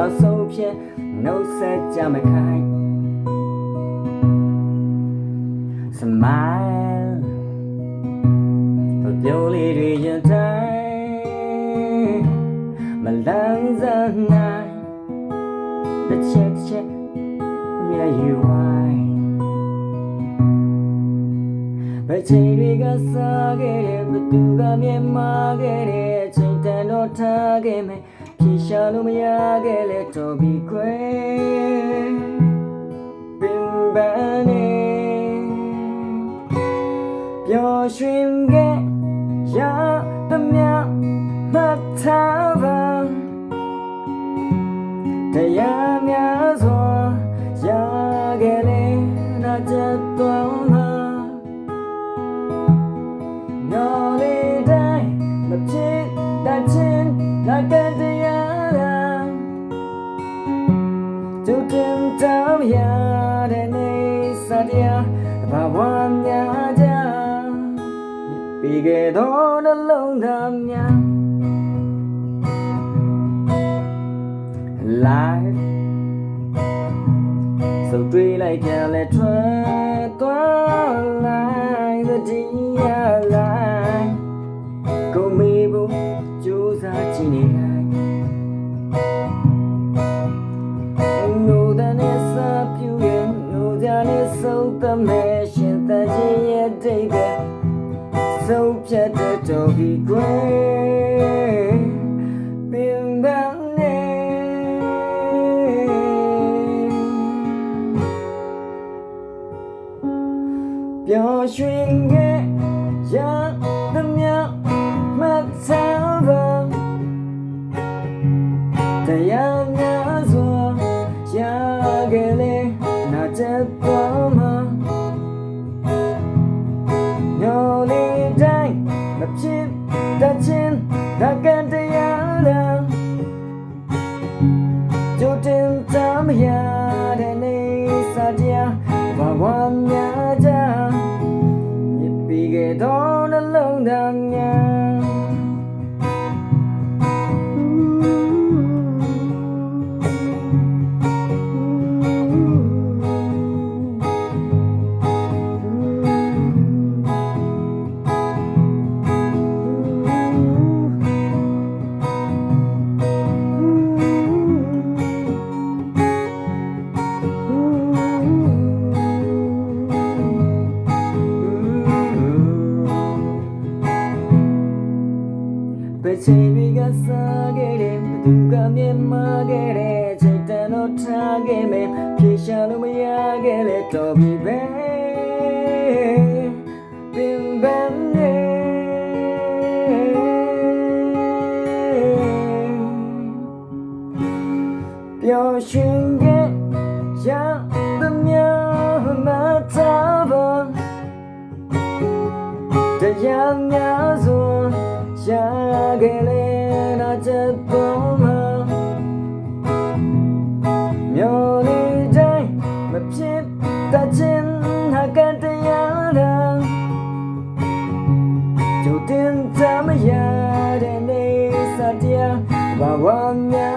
နောက်ဆုံးဖြစ်နှုတ်ဆက်ကြမခိုင်း Smile ပြောလေးတွေရင်တိုင်းမလန်းစနိုင်တစ်ချက်မြတ်ယူဝိုင်းဘယ်ချိန်တွေကစားခဲ့တဲ့ဘသူကမြင်မာခဲ့တဲ့အချိန်တန်တော့ထားခဲ့မယ်ဖြေရှာလို့မရခဲ့လဲတော့ပြီခွဲပင်ပန်းနေပျော်ရွှင်ခဲ့ရသမျှမှတ်ထားပါတရားများစွာရခဲ့လေနာကျတော့မှာနော်လေးတိုင်းမဖြစ်တတ်ချင်းလာကတရားလားကျုပ်တင်တောင်းရတဲ့နေစတရားဘာဝများကြပြီးခဲ့တော့နှလုံးသားများ Life စုပ်တွေးလိုက်ကြလဲထွက်သွားလိုက်သတိရလိုက်ကိုမေဘူးကြိုးစားကြည့်နေလိုက်ငိုတဲ့နဲ့စာပြူရဲ့ငိုကြနဲ့စုပ်သမဲရှင်တန်ကြီးရဲ့ဒိတ်ပဲစုပ်ဖြတ်တဲ့တော်ဒီကွယ်ပင်ပန်းနေပျော်ရွှင်ခဲ့ရသမျှမှတ်ထားပါတရားများစွာရခဲ့လေနာကျသွားမှာညော်လေးတိုင်းမဖြစ်တတ်ချင်းဒါကတရားလားကြိုတင်တမ်းရတဲ့နေစာတရားဘာဝများကြမြစ်ပြီးခဲ့တော့နှလုံးသားများဘယ်ချိန်တွေကစားခဲ့တဲ့ဘသူကမြင်မာခဲ့တဲ့ချိန်တန်တော့ထားခဲ့မယ်ဖြေရှာလို့မရခဲ့လဲတော့ပြီပဲပင်ပန်းနေပျော်ရွှင်ခဲ့ရသမျှမှတ်ထားပါတရားများစွာရခဲ့လေနာကျတော့မှာမျော်လေးတိုင်းမဖြစ်တတ်ချင်းဟာကတရားလားကြိုတင်တမ်းရတဲ့နေစတရားဘာဝများ